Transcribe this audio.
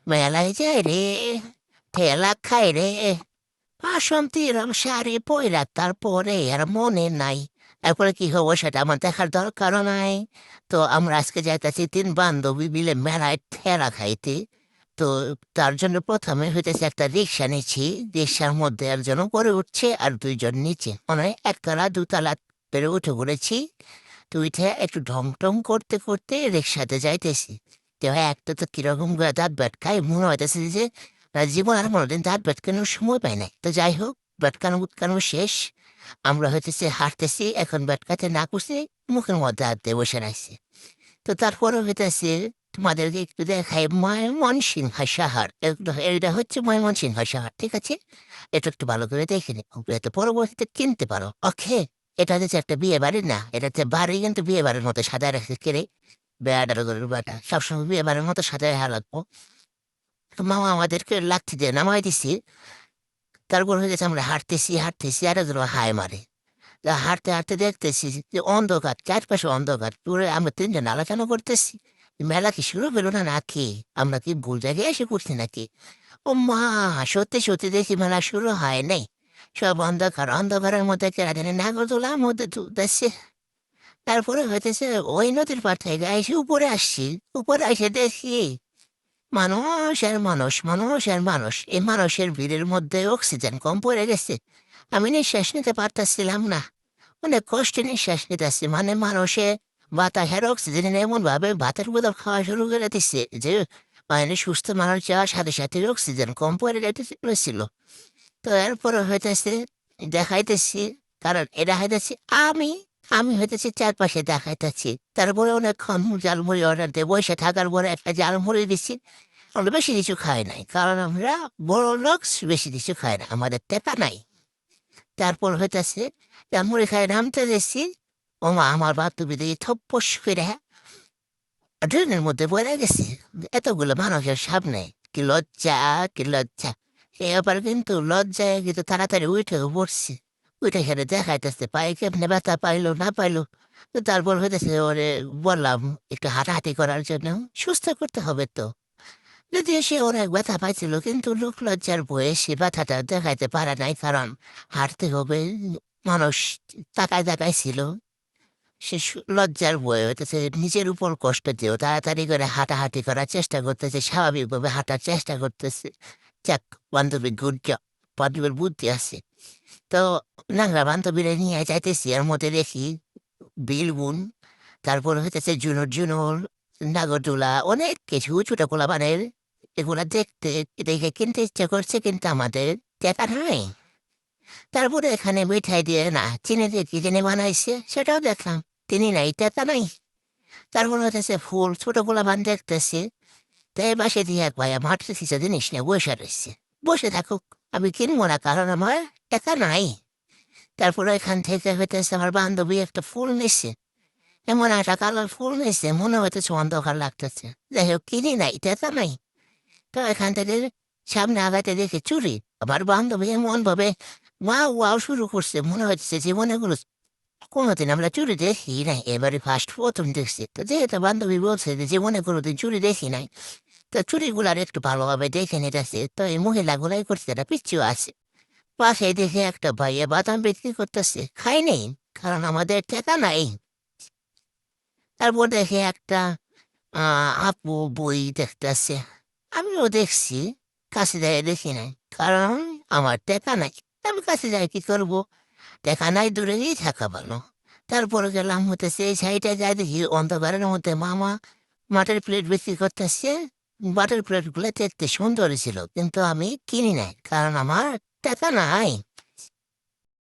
মেলায় যায় রে, ঠেলা খায় রে, বাসন্তীরম শাড়ি পইরা তারপরে আর মনে নাই। এরপরে কি হবো সেটা আমার দেখার দরকারও নাই। তো আমরা আজকে যাইতেছি তিন বান্ধবী মিলে মেলায় ঠেলা খাইতে। তো তার জন্য প্রথমে হইতেছে একটা রিক্সা নিচ্ছি। রিক্সার মধ্যে একজন উপরে উঠছে আর দুইজন নিচে, মানে একতলা দুতলা পেরে উঠে পড়েছি। তো উঠে একটু ঢং টং করতে করতে রিক্সাতে যাইতেছি। তো একটা তো কিরকম করে দাঁত ব্যাটকায় মনে হইতেছে যে জীবন আর কোনোদিন দাঁত ব্যাটকানোর সময় পাই নাই। তো যাই হোক, ব্যাটকানো উৎকানো শেষ। আমরা হইতেছে হাঁটতেছি, এখন ব্যাটকাতে না কুসে মুখের মধ্যে হাত দিয়ে বসে রাখছি। তো তারপরে হইতেছে তোমাদেরকে একটু দেখাই ময়মনসিংহ শহর। এটা হচ্ছে ময়মনসিংহ শহর, ঠিক আছে? এটা একটু ভালো করে দেখে নি, এটা পরবর্তীতে কিনতে পারো। ওকে, এটা হচ্ছে একটা বিয়ে বাড়ি না, এটা হচ্ছে বাড়ি কিন্তু বিয়ে বাড়ির মতো সাদা রেখে কেড়ে বেড়াটার বেটা সবসময় বিয়ে বাড়ির মতো সাদা হ্যাঁ লাগবো। তো মামা আমাদেরকে লাথি দিয়ে নামাই দিছি। তারপর হয়ে গেছে আমরা হাঁটতেছি হাঁটতেছি আর একজন হাই মারে। তা হাঁটতে হাঁটতে দেখতেছি যে অন্ধকার, চারপাশে অন্ধকার, পুরো আমরা তিনজন আলোচনা করতেছি মেলা কি শুরু হলো না নাকি, আমরা কি ভুল জায়গায় এসে করছি নাকি। ও মা, সত্যি সত্যি দেখি মেলা শুরু হয় নাই। সব অন্ধকার, অন্ধকারের মধ্যে কেরা জানি নাগরদোলার মধ্যে তুলতেছে। তারপরে হইতেছে ওই নদীর পার থেকে এসে উপরে আসছি। উপরে এসে দেখি মানুষ আর মানুষ, মানুষ আর মানুষ। এই মানুষের ভিড়ের মধ্যে অক্সিজেন কম পড়ে গেছে। আমি নিঃশ্বাস নিতে পারতেছিলাম না, অনেক কষ্টে নিঃশ্বাস নিতেছি। মানে মানুষে বাতাসের অক্সিজেন এমন ভাবে ভাতের বোতল খাওয়া শুরু করে দিচ্ছে যে মানে সুস্থ মানুষ যাওয়ার সাথে সাথে অক্সিজেন কম পড়ে যেতেছিল। তো এরপরে হইতেছে দেখাইতেছি, কারণ এটা হইতেছি আমি আমি হইতেছি চারপাশে দেখাইতেছি। তারপরে অনেকক্ষণ জালমুড়ি অর্ডার দিয়ে বসে থাকার পরে একটা জালমুড়ি দিচ্ছি। আমরা বেশি কিছু খাই নাই, কারণ আমরা বড় লোক, বেশি কিছু খাই না, আমাদের টেকা নাই। তারপর হইতেছে জালমুড়ি খাই নামতে দেখছি ও মা, আমার বান্ধবী দিয়ে থপ্পস করে ড্রেনের মধ্যে পড়ে গেছে এতগুলো মানুষের সামনে। কি লজ্জা, কি লজ্জা! এবার কিন্তু লজ্জায় কিন্তু তাড়াতাড়ি উঠে পড়ছে। উঠে সেটা দেখাইতেছে পায়ে কেমনে ব্যথা পাইলো না পাইলো। তো তারপর হইতেছে ওরে বললাম একটু হাঁটাহাঁটি করার জন্য, সুস্থ করতে হবে তো। যদিও সে অনেক ব্যথা পাইছিল, কিন্তু লোক লজ্জার বয়ে সে ব্যথাটা দেখাইতে পারে নাই, কারণ হাঁটতে হবে। মানুষ তাকায় তাকায় ছিল। সে লজ্জার বয়ে হইতেছে নিজের উপর কষ্ট দিয়েও তাড়াতাড়ি করে হাঁটাহাঁটি করার চেষ্টা করতেছে, স্বাভাবিকভাবে হাঁটার চেষ্টা করতেছে। যাক, বান্ধবী গুড জব, বান্ধবীর বুদ্ধি আছে। তো নাংরা বান্ধবীরা নিয়ে যাইতেছি, এর মধ্যে দেখি বিলগুন, তারপর হইতেছে জুনুর জুনুর, নাগরদোলা, অনেক কিছু ছোট পোলা বানের। এগুলা দেখতে দেখে কিনতে ইচ্ছা করছে, কিন্তু আমাদের টাকা নাই। তারপরে এখানে মিঠাই দিয়ে না চিনি দিয়ে কি জানি বানাইছে সেটাও দেখলাম, তিনি নাই, টাকা নাই। তারপর হচ্ছে ফুল, ছোট গোলা বান দেখতেছে। তাই বাসে দিয়ে এক ভাই আমার কিছু জিনিস নিয়ে বসে রয়েছে। বসে থাকুক, আমি কিনবো না, কারণ আমার টাকা নাই। তারপরে এখান থেকে হইতেছে আমার বান্ধবী একটা ফুল নিচ্ছে, এমন একটা কালার ফুল নিচ্ছে, মনে হইতেছে অন্ধকার লাগতেছে। যাই হোক, কিনি নাই, টাকা নাই। তো এখান থেকে সামনে আগাতে দেখে চুরি। আমার বান্ধবী এমন ভাবে ওয়াও ওয়াও শুরু করছে, মনে হচ্ছে জীবনে এগুলো কোনোদিন আমরা চুরি দেখি নাই, এবারে ফার্স্ট প্রথম দেখছি। তো যেহেতু বান্ধবী বলছে যে জীবনে কোনোদিন চুরি দেখি নাই, তো চুরিগুলার একটু ভালোভাবে দেখে নিতেছে। তো এই মহিলাগুলাই করছে, এটা পিচ্ছু আছে। পাশে দেখে একটা ভাইয়া বাদাম বিক্রি করতেছে, খাই নেই, কারণ আমাদের টাকা নাই। তারপর দেখে একটা আপু বই দেখতেছে, আমিও দেখছি। কাছে যাই দেখি নাই, কারণ আমার টাকা নাই। আমি কাছে যাই কি করবো, টাকা নাই, দূরেই থাকা ভালো। তারপরে গেলাম হতেছে এই সাইডে যাই, দেখি অন্ধকারের মধ্যে মামা মাটির প্লেট বিক্রি করতেছে। মাটির প্লেটগুলো দেখতে সুন্দর ছিল, কিন্তু আমি কিনি নাই, কারণ আমার টাকা নাই।